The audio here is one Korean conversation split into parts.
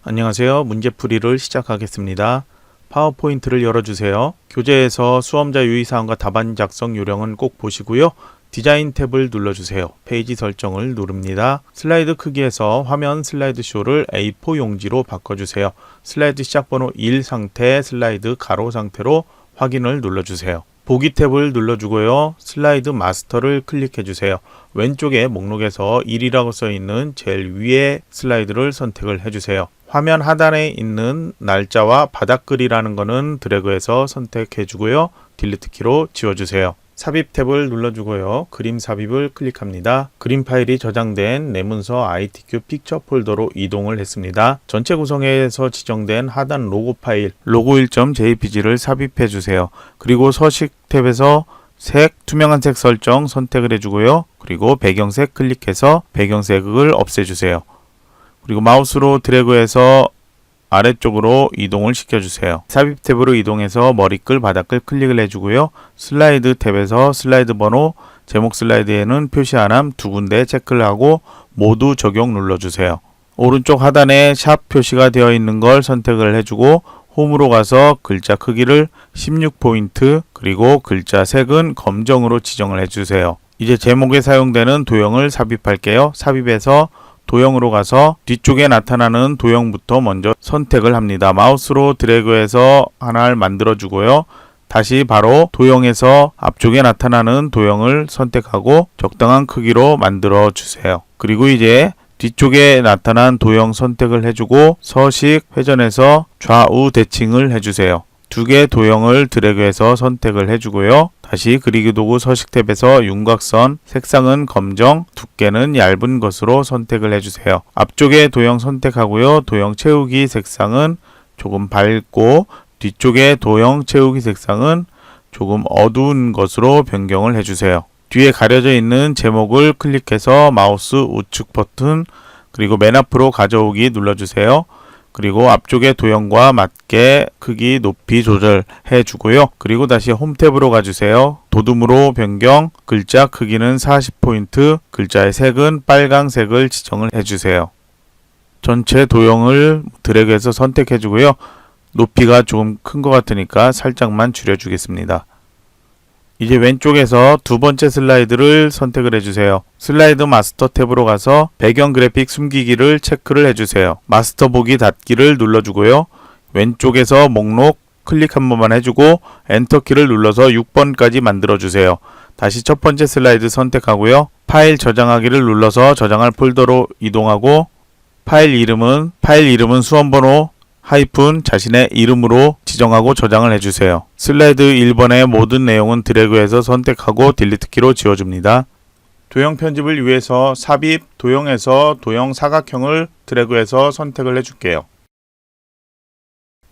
안녕하세요. 문제풀이를 시작하겠습니다. 파워포인트를 열어주세요. 교재에서 수험자 유의사항과 답안 작성 요령은 꼭 보시고요. 디자인 탭을 눌러주세요. 페이지 설정을 누릅니다. 슬라이드 크기에서 화면 슬라이드 쇼를 A4 용지로 바꿔주세요. 슬라이드 시작번호 1 상태 슬라이드 가로 상태로 확인을 눌러주세요. 보기 탭을 눌러주고요. 슬라이드 마스터를 클릭해주세요. 왼쪽에 목록에서 1이라고 써있는 제일 위에 슬라이드를 선택을 해주세요. 화면 하단에 있는 날짜와 바닥글이라는 것은 드래그해서 선택해주고요. 딜리트 키로 지워주세요. 삽입 탭을 눌러주고요. 그림 삽입을 클릭합니다. 그림 파일이 저장된 내 문서 ITQ 픽처 폴더로 이동을 했습니다. 전체 구성에서 지정된 하단 로고 파일 logo1.jpg를 삽입해 주세요. 그리고 서식 탭에서 색, 투명한 색 설정 선택을 해주고요. 그리고 배경색 클릭해서 배경색을 없애주세요. 그리고 마우스로 드래그해서 아래쪽으로 이동을 시켜주세요. 삽입 탭으로 이동해서 머리글, 바닥글 클릭을 해주고요. 슬라이드 탭에서 슬라이드 번호, 제목 슬라이드에는 표시 안함 두 군데 체크를 하고 모두 적용 눌러주세요. 오른쪽 하단에 샵 표시가 되어 있는 걸 선택을 해주고 홈으로 가서 글자 크기를 16포인트 그리고 글자 색은 검정으로 지정을 해주세요. 이제 제목에 사용되는 도형을 삽입할게요. 삽입해서 도형으로 가서 뒤쪽에 나타나는 도형부터 먼저 선택을 합니다. 마우스로 드래그해서 하나를 만들어 주고요. 다시 바로 도형에서 앞쪽에 나타나는 도형을 선택하고 적당한 크기로 만들어 주세요. 그리고 이제 뒤쪽에 나타난 도형 선택을 해주고 서식 회전해서 좌우 대칭을 해주세요. 두 개의 도형을 드래그해서 선택을 해주고요. 다시 그리기 도구 서식 탭에서 윤곽선, 색상은 검정, 두께는 얇은 것으로 선택을 해주세요. 앞쪽에 도형 선택하고요. 도형 채우기 색상은 조금 밝고 뒤쪽에 도형 채우기 색상은 조금 어두운 것으로 변경을 해주세요. 뒤에 가려져 있는 제목을 클릭해서 마우스 우측 버튼 그리고 맨 앞으로 가져오기 눌러주세요. 그리고 앞쪽의 도형과 맞게 크기 높이 조절해 주고요. 그리고 다시 홈 탭으로 가주세요. 도둠으로 변경, 글자 크기는 40포인트, 글자의 색은 빨강색을 지정을 해주세요. 전체 도형을 드래그해서 선택해 주고요. 높이가 조금 큰 것 같으니까 살짝만 줄여주겠습니다. 이제 왼쪽에서 두 번째 슬라이드를 선택을 해주세요. 슬라이드 마스터 탭으로 가서 배경 그래픽 숨기기를 체크를 해주세요. 마스터 보기 닫기를 눌러주고요. 왼쪽에서 목록 클릭 한 번만 해주고 엔터키를 눌러서 6번까지 만들어주세요. 다시 첫 번째 슬라이드 선택하고요. 파일 저장하기를 눌러서 저장할 폴더로 이동하고 파일 이름은 수험번호 하이픈 자신의 이름으로 지정하고 저장을 해주세요. 슬라이드 1번의 모든 내용은 드래그해서 선택하고 딜리트 키로 지워줍니다. 도형 편집을 위해서 삽입, 도형에서 도형 사각형을 드래그해서 선택을 해줄게요.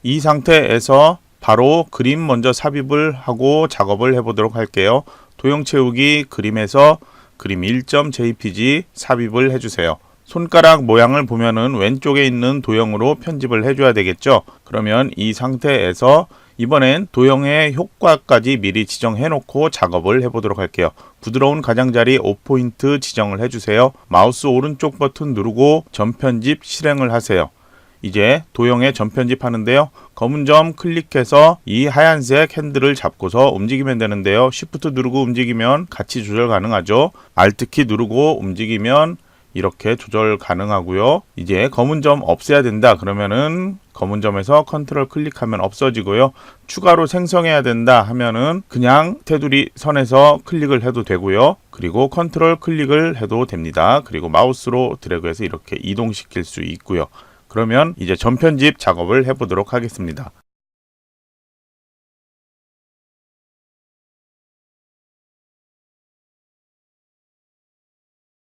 이 상태에서 바로 그림 먼저 삽입을 하고 작업을 해보도록 할게요. 도형 채우기 그림에서 그림 1.jpg 삽입을 해주세요. 손가락 모양을 보면은 왼쪽에 있는 도형으로 편집을 해줘야 되겠죠. 그러면 이 상태에서 이번엔 도형의 효과까지 미리 지정해 놓고 작업을 해보도록 할게요. 부드러운 가장자리 5포인트 지정을 해주세요. 마우스 오른쪽 버튼 누르고 전편집 실행을 하세요. 이제 도형에 전편집 하는데요. 검은 점 클릭해서 이 하얀색 핸들을 잡고서 움직이면 되는데요. Shift 누르고 움직이면 같이 조절 가능하죠. Alt 키 누르고 움직이면 이렇게 조절 가능하고요. 이제 검은 점 없애야 된다 그러면은 검은 점에서 컨트롤 클릭하면 없어지고요. 추가로 생성해야 된다 하면은 그냥 테두리 선에서 클릭을 해도 되고요. 그리고 컨트롤 클릭을 해도 됩니다. 그리고 마우스로 드래그해서 이렇게 이동시킬 수 있고요. 그러면 이제 전편집 작업을 해보도록 하겠습니다.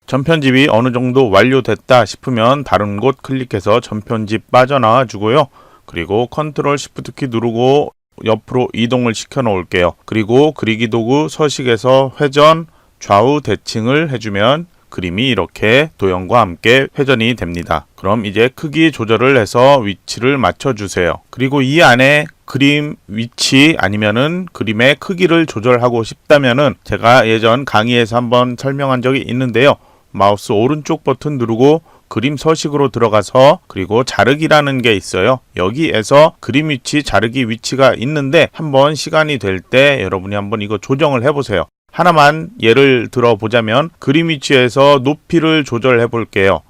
전편집이 어느 정도 완료됐다 싶으면 다른 곳 클릭해서 전편집 빠져나와 주고요. 그리고 컨트롤 시프트 키 누르고 옆으로 이동을 시켜 놓을게요. 그리고 그리기 도구 서식에서 회전, 좌우 대칭을 해주면 그림이 이렇게 도형과 함께 회전이 됩니다. 그럼 이제 크기 조절을 해서 위치를 맞춰주세요. 그리고 이 안에 그림 위치 아니면은 그림의 크기를 조절하고 싶다면은 제가 예전 강의에서 한번 설명한 적이 있는데요. 마우스 오른쪽 버튼 누르고 그림 서식으로 들어가서 그리고 자르기라는 게 있어요. 여기에서 그림 위치, 자르기 위치가 있는데 한번 시간이 될 때 여러분이 한번 이거 조정을 해보세요. 하나만 예를 들어 보자면 그림 위치에서 높이를 조절해 볼게요.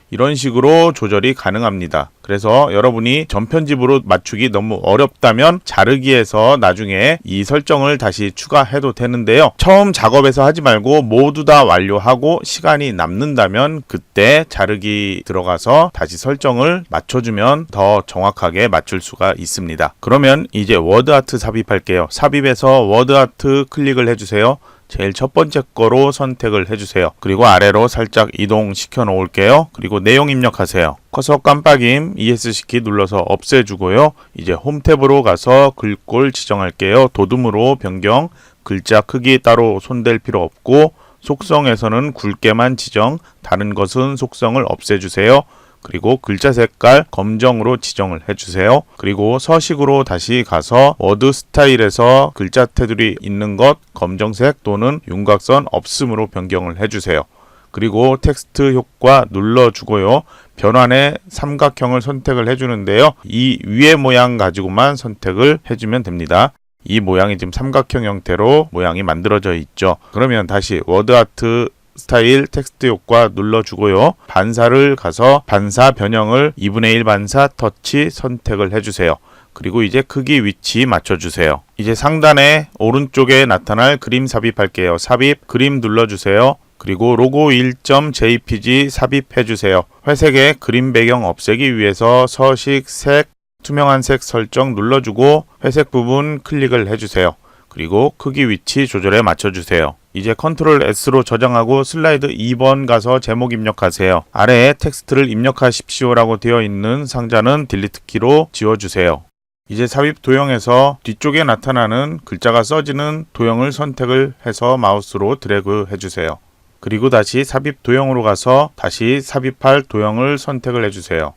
이런 식으로 조절이 가능합니다. 그래서 여러분이 전편집으로 맞추기 너무 어렵다면 자르기에서 나중에 이 설정을 다시 추가해도 되는데요. 처음 작업에서 하지 말고 모두 다 완료하고 시간이 남는다면 그때 자르기 들어가서 다시 설정을 맞춰주면 더 정확하게 맞출 수가 있습니다. 그러면 이제 워드아트 삽입할게요. 삽입에서 워드아트 클릭을 해주세요. 제일 첫 번째 거로 선택을 해주세요. 그리고 아래로 살짝 이동시켜 놓을게요. 그리고 내용 입력하세요. 커서 깜빡임 ESC 키 눌러서 없애주고요. 이제 홈 탭으로 가서 글꼴 지정할게요. 도둠으로 변경, 글자 크기 따로 손댈 필요 없고 속성에서는 굵게만 지정, 다른 것은 속성을 없애주세요. 그리고 글자 색깔 검정으로 지정을 해주세요. 그리고 서식으로 다시 가서 워드 스타일에서 글자 테두리 있는 것 검정색 또는 윤곽선 없음으로 변경을 해주세요. 그리고 텍스트 효과 눌러주고요. 변환에 삼각형을 선택을 해주는데요. 이 위의 모양 가지고만 선택을 해주면 됩니다. 이 모양이 지금 삼각형 형태로 모양이 만들어져 있죠. 그러면 다시 워드아트 스타일 텍스트 효과 눌러주고요. 반사를 가서 반사 변형을 2분의 1 반사 터치 선택을 해주세요. 그리고 이제 크기 위치 맞춰주세요. 이제 상단에 오른쪽에 나타날 그림 삽입할게요. 삽입 그림 눌러주세요. 그리고 로고 1.jpg 삽입해주세요. 회색의 그림 배경 없애기 위해서 서식 색 투명한 색 설정 눌러주고 회색 부분 클릭을 해주세요. 그리고 크기 위치 조절에 맞춰주세요. 이제 컨트롤 S로 저장하고 슬라이드 2번 가서 제목 입력하세요. 아래에 텍스트를 입력하십시오 라고 되어 있는 상자는 딜리트 키로 지워주세요. 이제 삽입 도형에서 뒤쪽에 나타나는 글자가 써지는 도형을 선택을 해서 마우스로 드래그 해주세요. 그리고 다시 삽입 도형으로 가서 다시 삽입할 도형을 선택을 해주세요.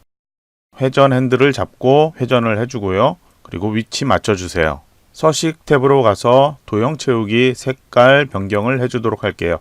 회전 핸들을 잡고 회전을 해주고요. 그리고 위치 맞춰주세요. 서식 탭으로 가서 도형 채우기 색깔 변경을 해주도록 할게요.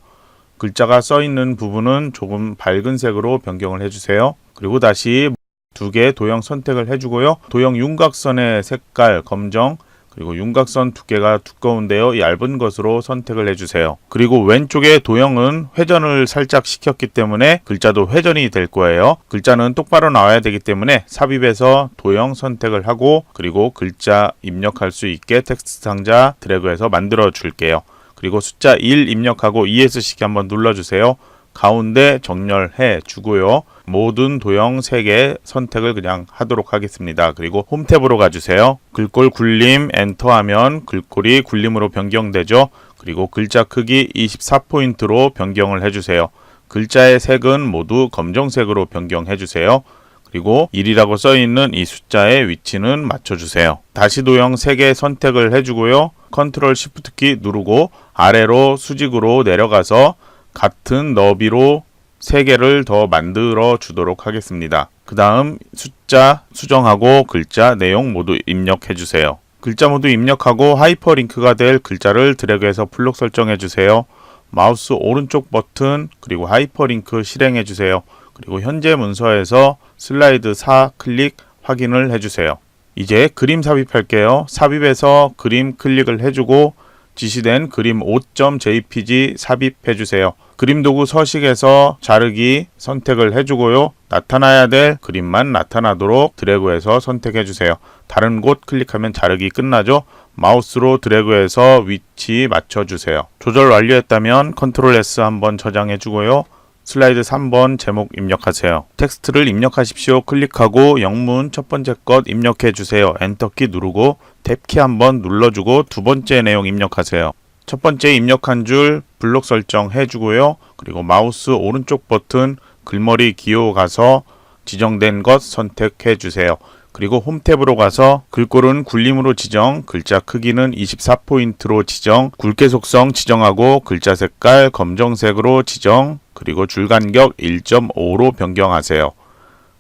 글자가 써있는 부분은 조금 밝은 색으로 변경을 해주세요. 그리고 다시 두 개 도형 선택을 해주고요. 도형 윤곽선의 색깔 검정 그리고 윤곽선 두께가 두꺼운데요. 얇은 것으로 선택을 해주세요. 그리고 왼쪽의 도형은 회전을 살짝 시켰기 때문에 글자도 회전이 될 거예요. 글자는 똑바로 나와야 되기 때문에 삽입해서 도형 선택을 하고 그리고 글자 입력할 수 있게 텍스트 상자 드래그해서 만들어 줄게요. 그리고 숫자 1 입력하고 ESC 키 한번 눌러주세요. 가운데 정렬해 주고요. 모든 도형 3개 선택을 그냥 하도록 하겠습니다. 그리고 홈 탭으로 가주세요. 글꼴 굴림 엔터하면 글꼴이 굴림으로 변경되죠. 그리고 글자 크기 24포인트로 변경을 해주세요. 글자의 색은 모두 검정색으로 변경해주세요. 그리고 1이라고 써있는 이 숫자의 위치는 맞춰주세요. 다시 도형 3개 선택을 해주고요. 컨트롤 시프트 키 누르고 아래로 수직으로 내려가서 같은 너비로 3개를 더 만들어 주도록 하겠습니다. 그 다음 숫자 수정하고 글자 내용 모두 입력해 주세요. 글자 모두 입력하고 하이퍼링크가 될 글자를 드래그해서 블록 설정해 주세요. 마우스 오른쪽 버튼 그리고 하이퍼링크 실행해 주세요. 그리고 현재 문서에서 슬라이드 4 클릭 확인을 해주세요. 이제 그림 삽입할게요. 삽입에서 그림 클릭을 해주고 지시된 그림 5.jpg 삽입해주세요. 그림 도구 서식에서 자르기 선택을 해주고요. 나타나야 될 그림만 나타나도록 드래그해서 선택해주세요. 다른 곳 클릭하면 자르기 끝나죠. 마우스로 드래그해서 위치 맞춰주세요. 조절 완료했다면 컨트롤 S 한번 저장해주고요. 슬라이드 3번 제목 입력하세요. 텍스트를 입력하십시오. 클릭하고 영문 첫 번째 것 입력해주세요. 엔터키 누르고 탭키 한번 눌러주고 두 번째 내용 입력하세요. 첫 번째 입력한 줄 블록 설정 해주고요. 그리고 마우스 오른쪽 버튼 글머리 기호 가서 지정된 것 선택해주세요. 그리고 홈 탭으로 가서 글꼴은 굴림으로 지정, 글자 크기는 24포인트로 지정, 굵게 속성 지정하고 글자 색깔 검정색으로 지정, 그리고 줄 간격 1.5로 변경하세요.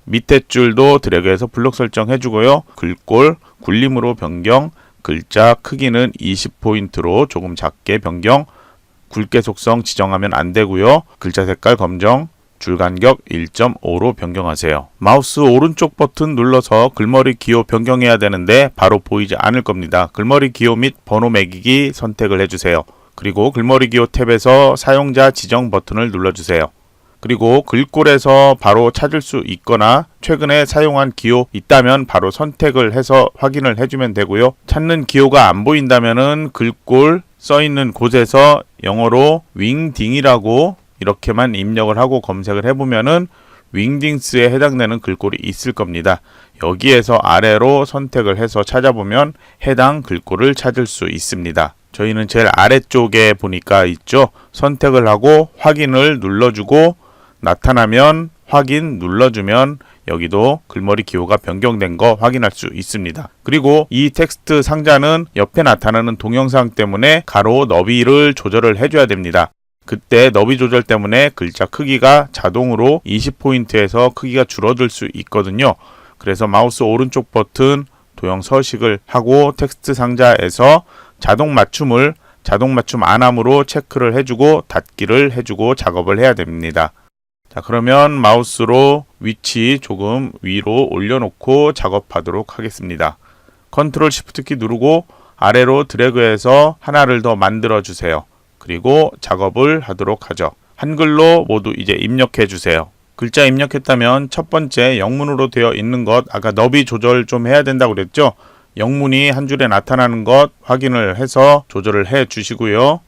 밑에 줄도 드래그해서 블록 설정해주고요. 글꼴 굴림으로 변경, 글자 크기는 20포인트로 조금 작게 변경, 굵게 속성 지정하면 안 되고요. 글자 색깔 검정, 줄 간격 1.5로 변경하세요. 마우스 오른쪽 버튼 눌러서 글머리 기호 변경해야 되는데 바로 보이지 않을 겁니다. 글머리 기호 및 번호 매기기 선택을 해주세요. 그리고 글머리 기호 탭에서 사용자 지정 버튼을 눌러주세요. 그리고 글꼴에서 바로 찾을 수 있거나 최근에 사용한 기호 있다면 바로 선택을 해서 확인을 해주면 되고요. 찾는 기호가 안 보인다면은 글꼴 써있는 곳에서 영어로 윙딩이라고 이렇게만 입력을 하고 검색을 해보면은 윙딩스에 해당되는 글꼴이 있을 겁니다. 여기에서 아래로 선택을 해서 찾아보면 해당 글꼴을 찾을 수 있습니다. 저희는 제일 아래쪽에 보니까 있죠. 선택을 하고 확인을 눌러주고 나타나면 확인 눌러주면 여기도 글머리 기호가 변경된 거 확인할 수 있습니다. 그리고 이 텍스트 상자는 옆에 나타나는 동영상 때문에 가로 너비를 조절을 해줘야 됩니다. 그때 너비 조절 때문에 글자 크기가 자동으로 20포인트에서 크기가 줄어들 수 있거든요. 그래서 마우스 오른쪽 버튼 도형 서식을 하고 텍스트 상자에서 자동 맞춤 안함으로 체크를 해주고 닫기를 해주고 작업을 해야 됩니다. 자, 그러면 마우스로 위치 조금 위로 올려놓고 작업하도록 하겠습니다. 컨트롤 시프트 키 누르고 아래로 드래그해서 하나를 더 만들어 주세요. 그리고 작업을 하도록 하죠. 한글로 모두 이제 입력해 주세요. 글자 입력했다면 첫 번째 영문으로 되어 있는 것 아까 너비 조절 좀 해야 된다고 그랬죠? 영문이 한 줄에 나타나는 것 확인을 해서 조절을 해 주시고요.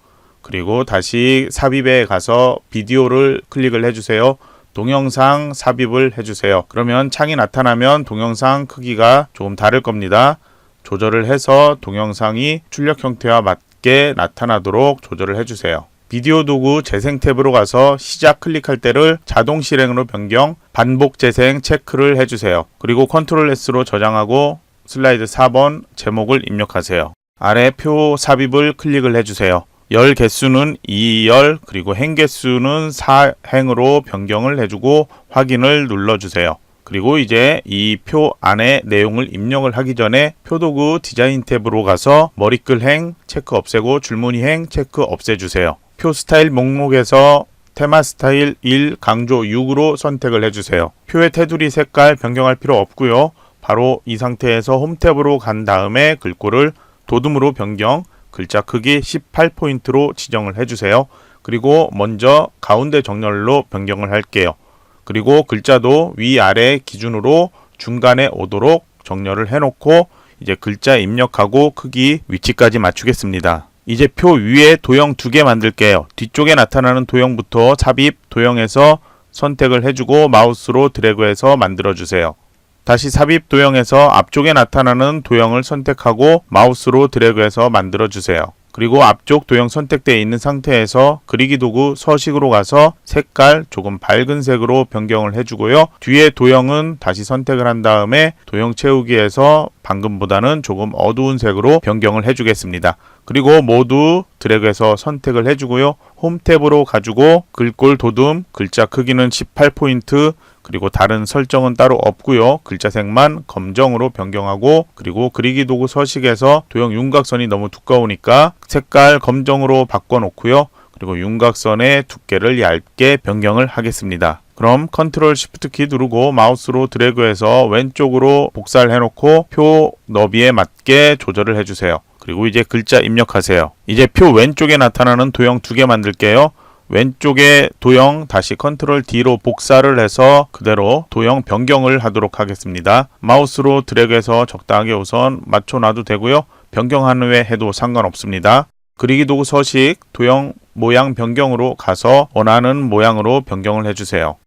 그리고 다시 삽입에 가서 비디오를 클릭을 해주세요. 동영상 삽입을 해주세요. 그러면 창이 나타나면 동영상 크기가 조금 다를 겁니다. 조절을 해서 동영상이 출력 형태와 맞게 나타나도록 조절을 해주세요. 비디오 도구 재생 탭으로 가서 시작 클릭할 때를 자동 실행으로 변경, 반복 재생 체크를 해주세요. 그리고 컨트롤 S로 저장하고 슬라이드 4번 제목을 입력하세요. 아래 표 삽입을 클릭을 해주세요. 열 개수는 2열 그리고 행 개수는 4행으로 변경을 해주고 확인을 눌러주세요. 그리고 이제 이 표 안에 내용을 입력을 하기 전에 표도구 디자인 탭으로 가서 머리글 행 체크 없애고 줄무늬 행 체크 없애주세요. 표 스타일 목록에서 테마 스타일 1 강조 6으로 선택을 해주세요. 표의 테두리 색깔 변경할 필요 없고요. 바로 이 상태에서 홈 탭으로 간 다음에 글꼴을 도둠으로 변경, 글자 크기 18포인트로 지정을 해주세요. 그리고 먼저 가운데 정렬로 변경을 할게요. 그리고 글자도 위아래 기준으로 중간에 오도록 정렬을 해놓고 이제 글자 입력하고 크기 위치까지 맞추겠습니다. 이제 표 위에 도형 2개 만들게요. 뒤쪽에 나타나는 도형부터 삽입 도형에서 선택을 해주고 마우스로 드래그해서 만들어주세요. 다시 삽입 도형에서 앞쪽에 나타나는 도형을 선택하고 마우스로 드래그해서 만들어주세요. 그리고 앞쪽 도형 선택되어 있는 상태에서 그리기 도구 서식으로 가서 색깔 조금 밝은 색으로 변경을 해주고요. 뒤에 도형은 다시 선택을 한 다음에 도형 채우기에서 방금보다는 조금 어두운 색으로 변경을 해주겠습니다. 그리고 모두 드래그해서 선택을 해주고요. 홈 탭으로 가지고 글꼴 도둠, 글자 크기는 18포인트, 그리고 다른 설정은 따로 없고요. 글자색만 검정으로 변경하고 그리고 그리기 도구 서식에서 도형 윤곽선이 너무 두꺼우니까 색깔 검정으로 바꿔놓고요. 그리고 윤곽선의 두께를 얇게 변경을 하겠습니다. 그럼 컨트롤 시프트 키 누르고 마우스로 드래그해서 왼쪽으로 복사를 해놓고 표 너비에 맞게 조절을 해주세요. 그리고 이제 글자 입력하세요. 이제 표 왼쪽에 나타나는 도형 2개 만들게요. 왼쪽에 도형 다시 컨트롤 D로 복사를 해서 그대로 도형 변경을 하도록 하겠습니다. 마우스로 드래그해서 적당하게 우선 맞춰놔도 되고요. 변경한 후에 해도 상관없습니다. 그리기 도구 서식 도형 모양 변경으로 가서 원하는 모양으로 변경을 해주세요.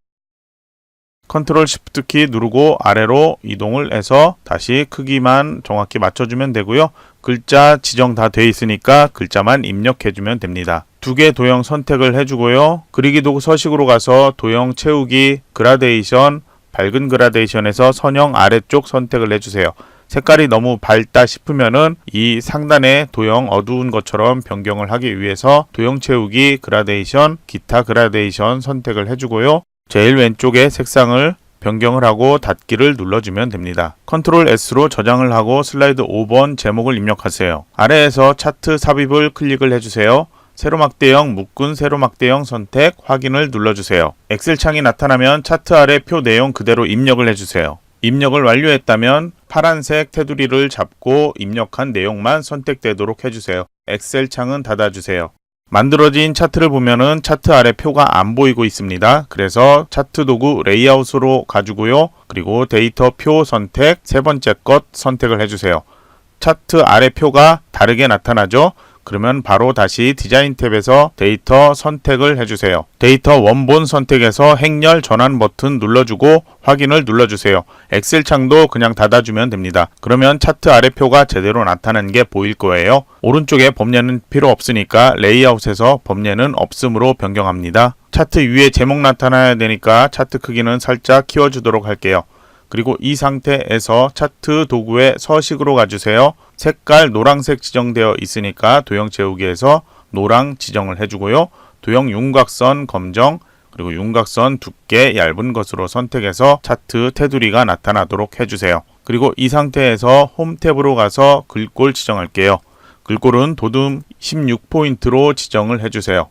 컨트롤 시프트 키 누르고 아래로 이동을 해서 다시 크기만 정확히 맞춰주면 되고요. 글자 지정 다 돼 있으니까 글자만 입력해주면 됩니다. 2개 도형 선택을 해주고요. 그리기 도구 서식으로 가서 도형 채우기 그라데이션 밝은 그라데이션에서 선형 아래쪽 선택을 해주세요. 색깔이 너무 밝다 싶으면은 이 상단에 도형 어두운 것처럼 변경을 하기 위해서 도형 채우기 그라데이션 기타 그라데이션 선택을 해주고요. 제일 왼쪽에 색상을 변경을 하고 닫기를 눌러주면 됩니다. 컨트롤 S로 저장을 하고 슬라이드 5번 제목을 입력하세요. 아래에서 차트 삽입을 클릭을 해주세요. 세로막대형, 묶은 세로막대형 선택, 확인을 눌러주세요. 엑셀 창이 나타나면 차트 아래 표 내용 그대로 입력을 해주세요. 입력을 완료했다면 파란색 테두리를 잡고 입력한 내용만 선택되도록 해주세요. 엑셀 창은 닫아주세요. 만들어진 차트를 보면은 차트 아래 표가 안 보이고 있습니다. 그래서 차트 도구 레이아웃으로 가지고요. 그리고 데이터 표 선택, 세 번째 것 선택을 해주세요. 차트 아래 표가 다르게 나타나죠? 그러면 바로 다시 디자인 탭에서 데이터 선택을 해주세요. 데이터 원본 선택에서 행렬 전환 버튼 눌러주고 확인을 눌러주세요. 엑셀 창도 그냥 닫아주면 됩니다. 그러면 차트 아래 표가 제대로 나타난 게 보일 거예요. 오른쪽에 범례는 필요 없으니까 레이아웃에서 범례는 없음으로 변경합니다. 차트 위에 제목 나타나야 되니까 차트 크기는 살짝 키워주도록 할게요. 그리고 이 상태에서 차트 도구에 서식으로 가주세요. 색깔 노란색 지정되어 있으니까 도형 채우기에서 노랑 지정을 해주고요. 도형 윤곽선 검정, 그리고 윤곽선 두께 얇은 것으로 선택해서 차트 테두리가 나타나도록 해주세요. 그리고 이 상태에서 홈 탭으로 가서 글꼴 지정할게요. 글꼴은 도둠 16포인트로 지정을 해주세요.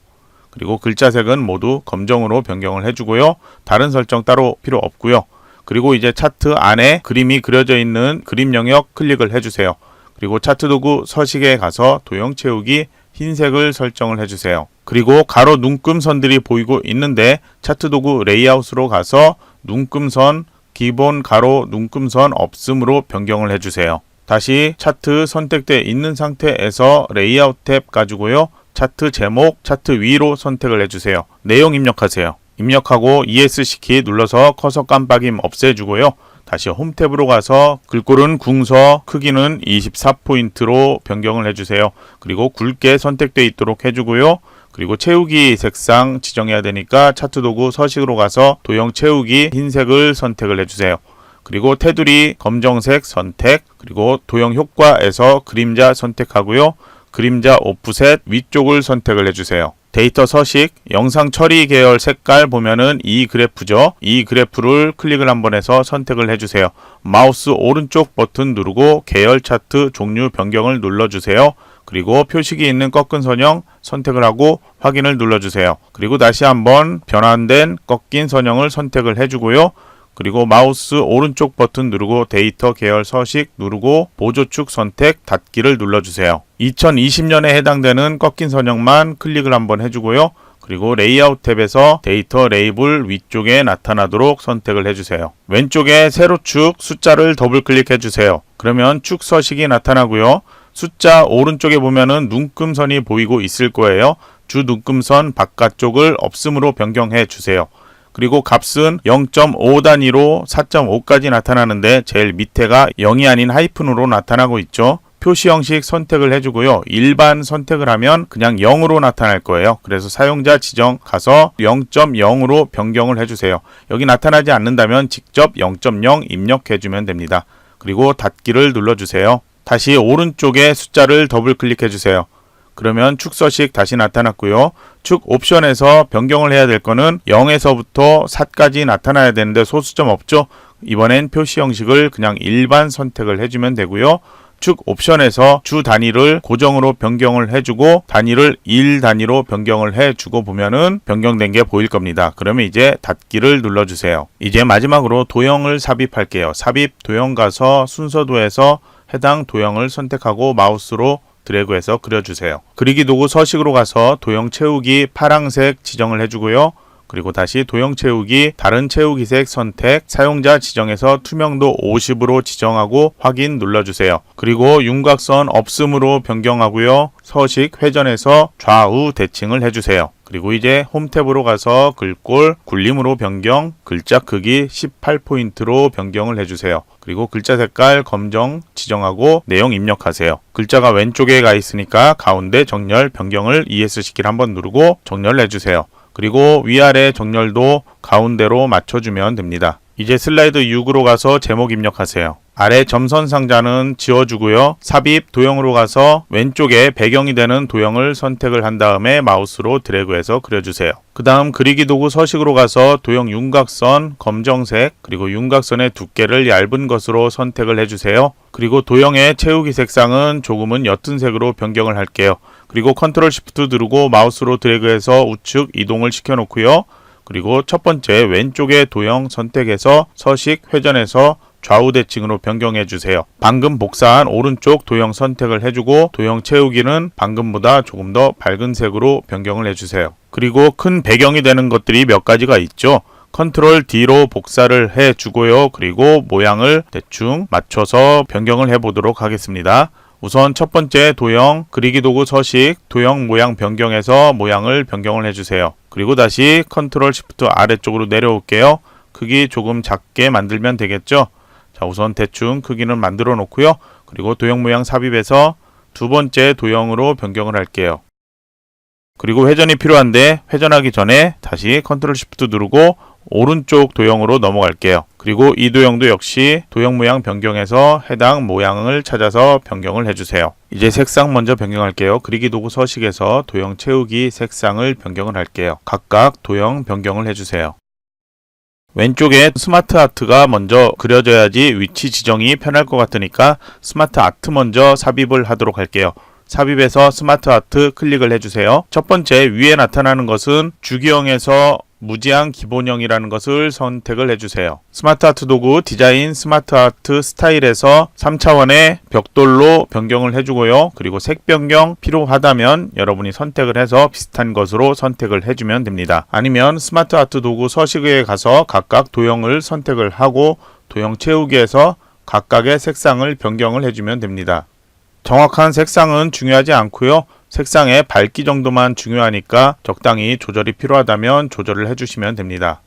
그리고 글자색은 모두 검정으로 변경을 해주고요. 다른 설정 따로 필요 없고요. 그리고 이제 차트 안에 그림이 그려져 있는 그림 영역 클릭을 해주세요. 그리고 차트 도구 서식에 가서 도형 채우기 흰색을 설정을 해주세요. 그리고 가로 눈금선들이 보이고 있는데 차트 도구 레이아웃으로 가서 눈금선, 기본 가로 눈금선 없음으로 변경을 해주세요. 다시 차트 선택되어 있는 상태에서 레이아웃 탭 가지고요. 차트 제목, 차트 위로 선택을 해주세요. 내용 입력하세요. 입력하고 ESC 키 눌러서 커서 깜빡임 없애주고요. 다시 홈 탭으로 가서 글꼴은 궁서, 크기는 24포인트로 변경을 해주세요. 그리고 굵게 선택되어 있도록 해주고요. 그리고 채우기 색상 지정해야 되니까 차트 도구 서식으로 가서 도형 채우기 흰색을 선택을 해주세요. 그리고 테두리 검정색 선택, 그리고 도형 효과에서 그림자 선택하고요. 그림자 오프셋 위쪽을 선택을 해주세요. 데이터 서식, 영상 처리 계열 색깔 보면은 이 그래프죠. 이 그래프를 클릭을 한번 해서 선택을 해주세요. 마우스 오른쪽 버튼 누르고 계열 차트 종류 변경을 눌러주세요. 그리고 표식이 있는 꺾은 선형 선택을 하고 확인을 눌러주세요. 그리고 다시 한번 변환된 꺾인 선형을 선택을 해주고요. 그리고 마우스 오른쪽 버튼 누르고 데이터 계열 서식 누르고 보조축 선택 닫기를 눌러주세요. 2020년에 해당되는 꺾인 선형만 클릭을 한번 해주고요. 그리고 레이아웃 탭에서 데이터 레이블 위쪽에 나타나도록 선택을 해주세요. 왼쪽에 세로축 숫자를 더블 클릭해주세요. 그러면 축 서식이 나타나고요. 숫자 오른쪽에 보면은 눈금선이 보이고 있을 거예요. 주 눈금선 바깥쪽을 없음으로 변경해 주세요. 그리고 값은 0.5 단위로 4.5까지 나타나는데 제일 밑에가 0이 아닌 하이픈으로 나타나고 있죠. 표시 형식 선택을 해주고요. 일반 선택을 하면 그냥 0으로 나타날 거예요. 그래서 사용자 지정 가서 0.0으로 변경을 해주세요. 여기 나타나지 않는다면 직접 0.0 입력해주면 됩니다. 그리고 닫기를 눌러주세요. 다시 오른쪽에 숫자를 더블 클릭해주세요. 그러면 축 서식 다시 나타났고요. 축 옵션에서 변경을 해야 될 거는 0에서부터 4까지 나타나야 되는데 소수점 없죠? 이번엔 표시 형식을 그냥 일반 선택을 해주면 되고요. 축 옵션에서 주 단위를 고정으로 변경을 해주고 단위를 1 단위로 변경을 해주고 보면은 변경된 게 보일 겁니다. 그러면 이제 닫기를 눌러주세요. 이제 마지막으로 도형을 삽입할게요. 삽입 도형 가서 순서도에서 해당 도형을 선택하고 마우스로 드래그해서 그려주세요. 그리기 도구 서식으로 가서 도형 채우기 파랑색 지정을 해주고요. 그리고 다시 도형 채우기 다른 채우기색 선택 사용자 지정에서 투명도 50으로 지정하고 확인 눌러주세요. 그리고 윤곽선 없음으로 변경하고요. 서식 회전해서 좌우 대칭을 해주세요. 그리고 이제 홈 탭으로 가서 글꼴 굴림으로 변경, 글자 크기 18포인트로 변경을 해주세요. 그리고 글자 색깔 검정 지정하고 내용 입력하세요. 글자가 왼쪽에 가 있으니까 가운데 정렬 변경을 ESC키를 한번 누르고 정렬해주세요. 그리고 위아래 정렬도 가운데로 맞춰주면 됩니다. 이제 슬라이드 6으로 가서 제목 입력하세요. 아래 점선 상자는 지워주고요. 삽입 도형으로 가서 왼쪽에 배경이 되는 도형을 선택을 한 다음에 마우스로 드래그해서 그려주세요. 그 다음 그리기 도구 서식으로 가서 도형 윤곽선 검정색 그리고 윤곽선의 두께를 얇은 것으로 선택을 해주세요. 그리고 도형의 채우기 색상은 조금은 옅은 색으로 변경을 할게요. 그리고 컨트롤 시프트 누르고 마우스로 드래그해서 우측 이동을 시켜 놓고요. 그리고 첫 번째 왼쪽의 도형 선택해서 서식 회전해서 좌우 대칭으로 변경해 주세요. 방금 복사한 오른쪽 도형 선택을 해주고 도형 채우기는 방금보다 조금 더 밝은 색으로 변경을 해주세요. 그리고 큰 배경이 되는 것들이 몇 가지가 있죠. 컨트롤 D로 복사를 해주고요. 그리고 모양을 대충 맞춰서 변경을 해보도록 하겠습니다. 우선 첫 번째 도형 그리기 도구 서식 도형 모양 변경해서 모양을 변경을 해주세요. 그리고 다시 컨트롤 시프트 아래쪽으로 내려올게요. 크기 조금 작게 만들면 되겠죠. 자, 우선 대충 크기는 만들어 놓고요. 그리고 도형 모양 삽입해서 두 번째 도형으로 변경을 할게요. 그리고 회전이 필요한데 회전하기 전에 다시 컨트롤 시프트 누르고 오른쪽 도형으로 넘어갈게요. 그리고 이 도형도 역시 도형 모양 변경해서 해당 모양을 찾아서 변경을 해주세요. 이제 색상 먼저 변경할게요. 그리기 도구 서식에서 도형 채우기 색상을 변경을 할게요. 각각 도형 변경을 해주세요. 왼쪽에 스마트 아트가 먼저 그려져야지 위치 지정이 편할 것 같으니까 스마트 아트 먼저 삽입을 하도록 할게요. 삽입해서 스마트 아트 클릭을 해주세요. 첫 번째 위에 나타나는 것은 주기형에서 무제한 기본형이라는 것을 선택을 해주세요. 스마트 아트 도구 디자인 스마트 아트 스타일에서 3차원의 벽돌로 변경을 해주고요. 그리고 색 변경 필요하다면 여러분이 선택을 해서 비슷한 것으로 선택을 해주면 됩니다. 아니면 스마트 아트 도구 서식에 가서 각각 도형을 선택을 하고 도형 채우기에서 각각의 색상을 변경을 해주면 됩니다. 정확한 색상은 중요하지 않고요. 색상의 밝기 정도만 중요하니까 적당히 조절이 필요하다면 조절을 해주시면 됩니다.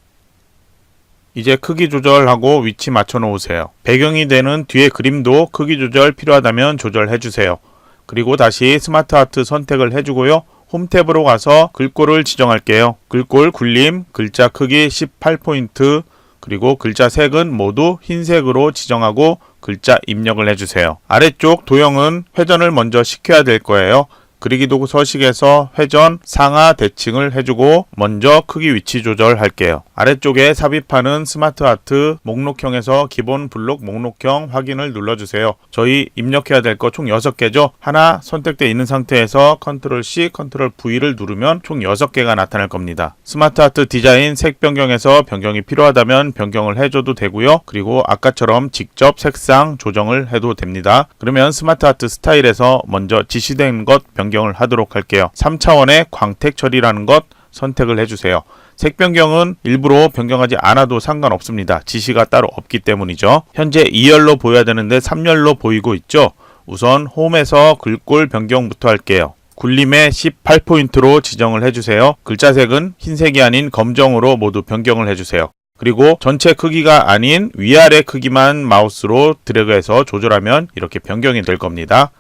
이제 크기 조절하고 위치 맞춰 놓으세요. 배경이 되는 뒤에 그림도 크기 조절 필요하다면 조절해 주세요. 그리고 다시 스마트 아트 선택을 해주고요. 홈 탭으로 가서 글꼴을 지정할게요. 글꼴 굴림, 글자 크기 18포인트, 그리고 글자 색은 모두 흰색으로 지정하고 글자 입력을 해주세요. 아래쪽 도형은 회전을 먼저 시켜야 될 거예요. 그리기 도구 서식에서 회전 상하 대칭을 해주고 먼저 크기 위치 조절할게요. 아래쪽에 삽입하는 스마트 아트 목록형에서 기본 블록 목록형 확인을 눌러주세요. 저희 입력해야 될 거 총 6개죠. 하나 선택되어 있는 상태에서 컨트롤 C, 컨트롤 V를 누르면 총 6개가 나타날 겁니다. 스마트 아트 디자인 색 변경에서 변경이 필요하다면 변경을 해줘도 되고요. 그리고 아까처럼 직접 색상 조정을 해도 됩니다. 그러면 스마트 아트 스타일에서 먼저 지시된 것 변경을 하도록 할게요. 3차원의 광택 처리라는 것 선택을 해주세요. 색 변경은 일부러 변경하지 않아도 상관없습니다. 지시가 따로 없기 때문이죠. 현재 2열로 보여야 되는데 3열로 보이고 있죠. 우선 홈에서 글꼴 변경부터 할게요. 굴림에 18포인트로 지정을 해주세요. 글자색은 흰색이 아닌 검정으로 모두 변경을 해주세요. 그리고 전체 크기가 아닌 위아래 크기만 마우스로 드래그해서 조절하면 이렇게 변경이 될 겁니다.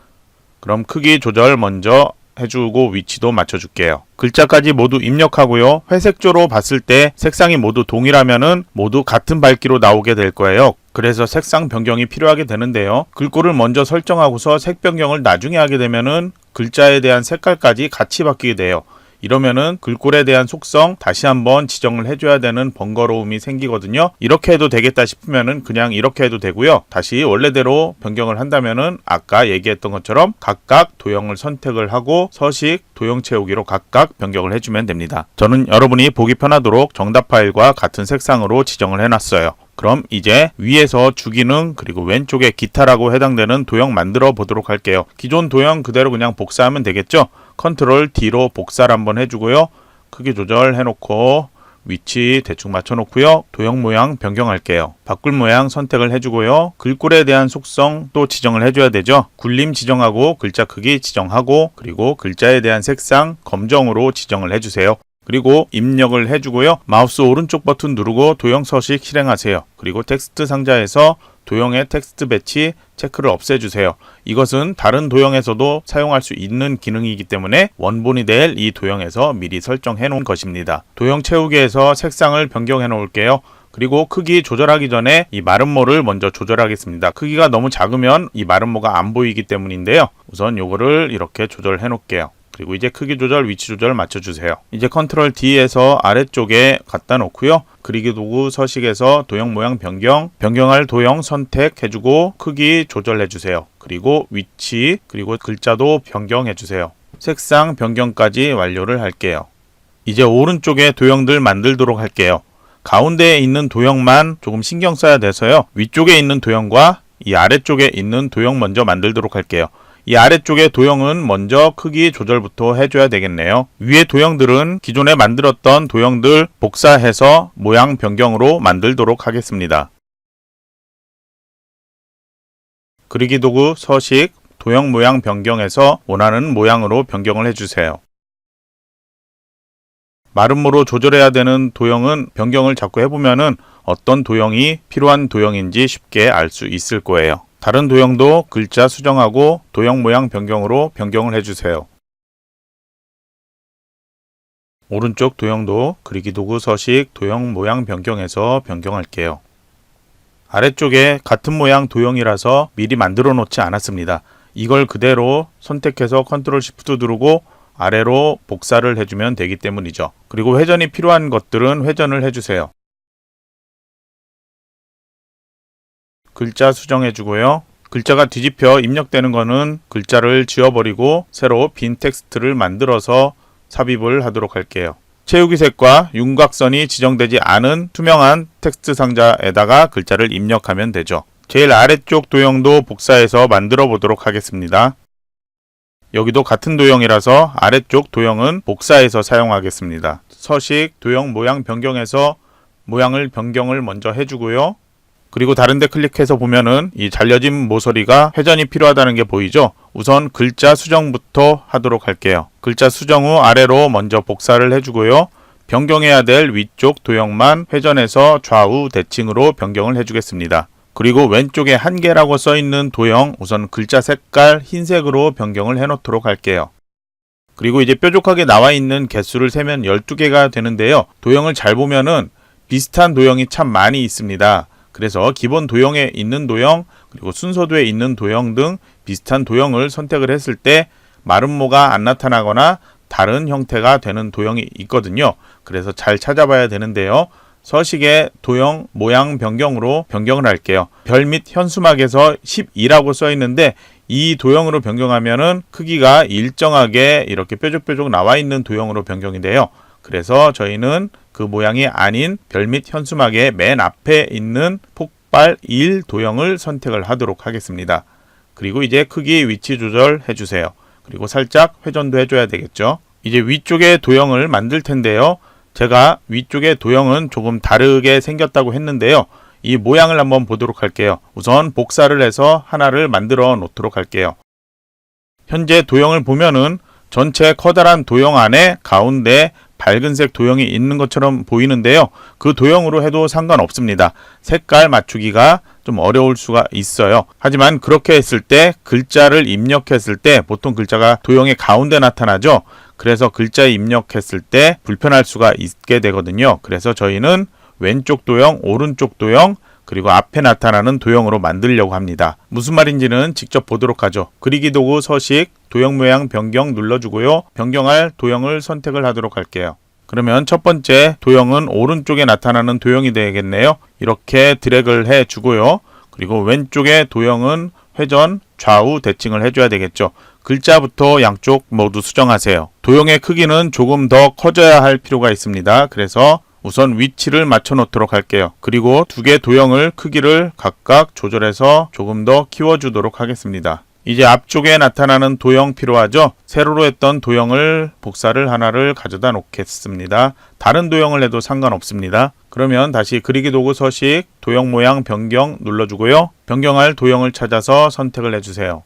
그럼 크기 조절 먼저 해주고 위치도 맞춰줄게요. 글자까지 모두 입력하고요. 회색조로 봤을 때 색상이 모두 동일하면은 모두 같은 밝기로 나오게 될 거예요. 그래서 색상 변경이 필요하게 되는데요. 글꼴을 먼저 설정하고서 색 변경을 나중에 하게 되면은 글자에 대한 색깔까지 같이 바뀌게 돼요. 이러면은 글꼴에 대한 속성 다시 한번 지정을 해줘야 되는 번거로움이 생기거든요. 이렇게 해도 되겠다 싶으면은 그냥 이렇게 해도 되고요. 다시 원래대로 변경을 한다면은 아까 얘기했던 것처럼 각각 도형을 선택을 하고 서식, 도형 채우기로 각각 변경을 해주면 됩니다. 저는 여러분이 보기 편하도록 정답 파일과 같은 색상으로 지정을 해놨어요. 그럼 이제 위에서 주기능 그리고 왼쪽에 기타라고 해당되는 도형 만들어 보도록 할게요. 기존 도형 그대로 그냥 복사하면 되겠죠? 컨트롤 D로 복사를 한번 해주고요. 크기 조절 해놓고 위치 대충 맞춰놓고요. 도형 모양 변경할게요. 바꿀 모양 선택을 해주고요. 글꼴에 대한 속성 또 지정을 해줘야 되죠. 굴림 지정하고 글자 크기 지정하고 그리고 글자에 대한 색상 검정으로 지정을 해주세요. 그리고 입력을 해주고요. 마우스 오른쪽 버튼 누르고 도형 서식 실행하세요. 그리고 텍스트 상자에서 도형의 텍스트 배치 체크를 없애주세요. 이것은 다른 도형에서도 사용할 수 있는 기능이기 때문에 원본이 될 이 도형에서 미리 설정해 놓은 것입니다. 도형 채우기에서 색상을 변경해 놓을게요. 그리고 크기 조절하기 전에 이 마름모를 먼저 조절하겠습니다. 크기가 너무 작으면 이 마름모가 안 보이기 때문인데요. 우선 요거를 이렇게 조절해 놓을게요. 그리고 이제 크기 조절, 위치 조절 맞춰주세요. 이제 컨트롤 D에서 아래쪽에 갖다 놓고요. 그리기 도구 서식에서 도형 모양 변경, 변경할 도형 선택해주고 크기 조절해주세요. 그리고 위치, 그리고 글자도 변경해주세요. 색상 변경까지 완료를 할게요. 이제 오른쪽에 도형들 만들도록 할게요. 가운데에 있는 도형만 조금 신경 써야 돼서요. 위쪽에 있는 도형과 이 아래쪽에 있는 도형 먼저 만들도록 할게요. 이 아래쪽의 도형은 먼저 크기 조절부터 해줘야 되겠네요. 위에 도형들은 기존에 만들었던 도형들 복사해서 모양 변경으로 만들도록 하겠습니다. 그리기 도구 서식 도형 모양 변경에서 원하는 모양으로 변경을 해주세요. 마름모로 조절해야 되는 도형은 변경을 자꾸 해보면은 어떤 도형이 필요한 도형인지 쉽게 알 수 있을 거예요. 다른 도형도 글자 수정하고 도형 모양 변경으로 변경을 해주세요. 오른쪽 도형도 그리기 도구 서식 도형 모양 변경해서 변경할게요. 아래쪽에 같은 모양 도형이라서 미리 만들어 놓지 않았습니다. 이걸 그대로 선택해서 컨트롤 시프트 누르고 아래로 복사를 해주면 되기 때문이죠. 그리고 회전이 필요한 것들은 회전을 해주세요. 글자 수정해주고요. 글자가 뒤집혀 입력되는 거는 글자를 지워버리고 새로 빈 텍스트를 만들어서 삽입을 하도록 할게요. 채우기 색과 윤곽선이 지정되지 않은 투명한 텍스트 상자에다가 글자를 입력하면 되죠. 제일 아래쪽 도형도 복사해서 만들어 보도록 하겠습니다. 여기도 같은 도형이라서 아래쪽 도형은 복사해서 사용하겠습니다. 서식 도형 모양 변경해서 모양을 변경을 먼저 해주고요. 그리고 다른 데 클릭해서 보면은 이 잘려진 모서리가 회전이 필요하다는 게 보이죠? 우선 글자 수정부터 하도록 할게요. 글자 수정 후 아래로 먼저 복사를 해주고요. 변경해야 될 위쪽 도형만 회전해서 좌우 대칭으로 변경을 해주겠습니다. 그리고 왼쪽에 한 개라고 써있는 도형 우선 글자 색깔 흰색으로 변경을 해놓도록 할게요. 그리고 이제 뾰족하게 나와 있는 개수를 세면 12개가 되는데요. 도형을 잘 보면은 비슷한 도형이 참 많이 있습니다. 그래서 기본 도형에 있는 도형 그리고 순서도에 있는 도형 등 비슷한 도형을 선택을 했을 때 마름모가 안 나타나거나 다른 형태가 되는 도형이 있거든요. 그래서 잘 찾아봐야 되는데요. 서식의 도형 모양 변경으로 변경을 할게요. 별 및 현수막에서 12라고 써 있는데 이 도형으로 변경하면은 크기가 일정하게 이렇게 뾰족뾰족 나와 있는 도형으로 변경이 돼요. 그래서 저희는 그 모양이 아닌 별 및 현수막의 맨 앞에 있는 폭발 1 도형을 선택을 하도록 하겠습니다. 그리고 이제 크기 위치 조절 해주세요. 그리고 살짝 회전도 해줘야 되겠죠. 이제 위쪽에 도형을 만들 텐데요. 제가 위쪽의 도형은 조금 다르게 생겼다고 했는데요. 이 모양을 한번 보도록 할게요. 우선 복사를 해서 하나를 만들어 놓도록 할게요. 현재 도형을 보면은 전체 커다란 도형 안에 가운데 밝은색 도형이 있는 것처럼 보이는데요. 그 도형으로 해도 상관없습니다. 색깔 맞추기가 좀 어려울 수가 있어요. 하지만 그렇게 했을 때 글자를 입력했을 때 보통 글자가 도형의 가운데 나타나죠. 그래서 글자 입력했을 때 불편할 수가 있게 되거든요. 그래서 저희는 왼쪽 도형, 오른쪽 도형, 그리고 앞에 나타나는 도형으로 만들려고 합니다. 무슨 말인지는 직접 보도록 하죠. 그리기 도구 서식, 도형 모양 변경 눌러주고요. 변경할 도형을 선택을 하도록 할게요. 그러면 첫 번째 도형은 오른쪽에 나타나는 도형이 되겠네요. 이렇게 드래그를 해주고요. 그리고 왼쪽의 도형은 회전, 좌우 대칭을 해줘야 되겠죠. 글자부터 양쪽 모두 수정하세요. 도형의 크기는 조금 더 커져야 할 필요가 있습니다. 그래서 우선 위치를 맞춰 놓도록 할게요. 그리고 두 개 도형을 크기를 각각 조절해서 조금 더 키워주도록 하겠습니다. 이제 앞쪽에 나타나는 도형 필요하죠? 세로로 했던 도형을 복사를 하나를 가져다 놓겠습니다. 다른 도형을 해도 상관없습니다. 그러면 다시 그리기 도구 서식, 도형 모양 변경 눌러주고요. 변경할 도형을 찾아서 선택을 해주세요.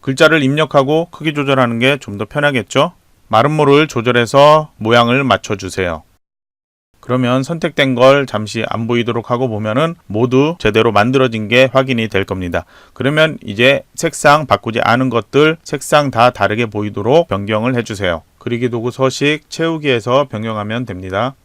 글자를 입력하고 크기 조절하는 게 좀 더 편하겠죠? 마름모를 조절해서 모양을 맞춰주세요. 그러면 선택된 걸 잠시 안 보이도록 하고 보면은 모두 제대로 만들어진 게 확인이 될 겁니다. 그러면 이제 색상 바꾸지 않은 것들 색상 다 다르게 보이도록 변경을 해주세요. 그리기 도구 서식 채우기에서 변경하면 됩니다.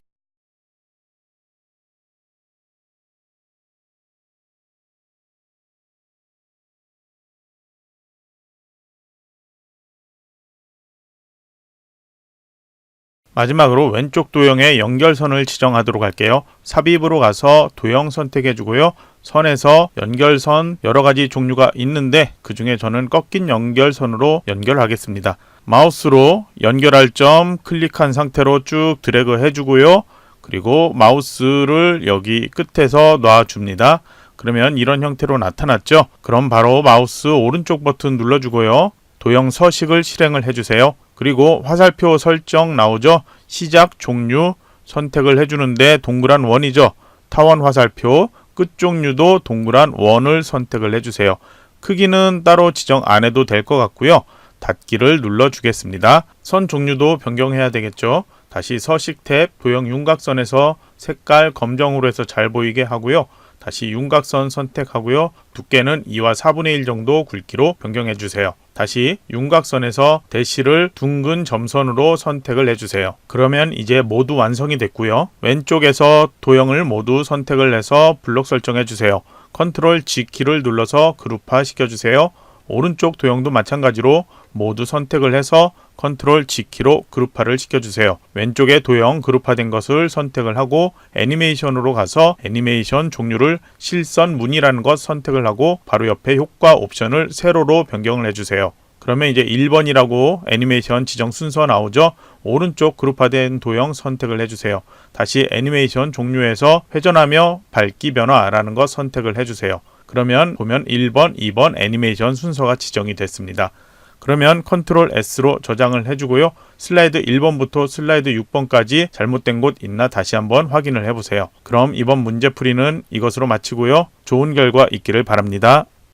마지막으로 왼쪽 도형의 연결선을 지정하도록 할게요. 삽입으로 가서 도형 선택해 주고요. 선에서 연결선 여러가지 종류가 있는데 그 중에 저는 꺾인 연결선으로 연결하겠습니다. 마우스로 연결할 점 클릭한 상태로 쭉 드래그 해주고요. 그리고 마우스를 여기 끝에서 놔줍니다. 그러면 이런 형태로 나타났죠. 그럼 바로 마우스 오른쪽 버튼 눌러주고요. 도형 서식을 실행을 해주세요. 그리고 화살표 설정 나오죠. 시작, 종류 선택을 해주는데 동그란 원이죠. 타원 화살표 끝 종류도 동그란 원을 선택을 해주세요. 크기는 따로 지정 안 해도 될 것 같고요. 닫기를 눌러주겠습니다. 선 종류도 변경해야 되겠죠. 다시 서식 탭 도형 윤곽선에서 색깔 검정으로 해서 잘 보이게 하고요. 다시 윤곽선 선택하고요. 두께는 2와 4분의 1 정도 굵기로 변경해 주세요. 다시 윤곽선에서 대시를 둥근 점선으로 선택을 해주세요. 그러면 이제 모두 완성이 됐고요. 왼쪽에서 도형을 모두 선택을 해서 블록 설정해 주세요. 컨트롤 G키를 눌러서 그룹화 시켜주세요. 오른쪽 도형도 마찬가지로 모두 선택을 해서 컨트롤 G키로 그룹화를 시켜주세요. 왼쪽에 도형 그룹화된 것을 선택을 하고 애니메이션으로 가서 애니메이션 종류를 실선 문이라는 것 선택을 하고 바로 옆에 효과 옵션을 세로로 변경을 해주세요. 그러면 이제 1번이라고 애니메이션 지정 순서 나오죠. 오른쪽 그룹화된 도형 선택을 해주세요. 다시 애니메이션 종류에서 회전하며 밝기 변화라는 것 선택을 해주세요. 그러면 보면 1번, 2번 애니메이션 순서가 지정이 됐습니다. 그러면 컨트롤 S로 저장을 해주고요. 슬라이드 1번부터 슬라이드 6번까지 잘못된 곳 있나 다시 한번 확인을 해보세요. 그럼 이번 문제풀이는 이것으로 마치고요. 좋은 결과 있기를 바랍니다.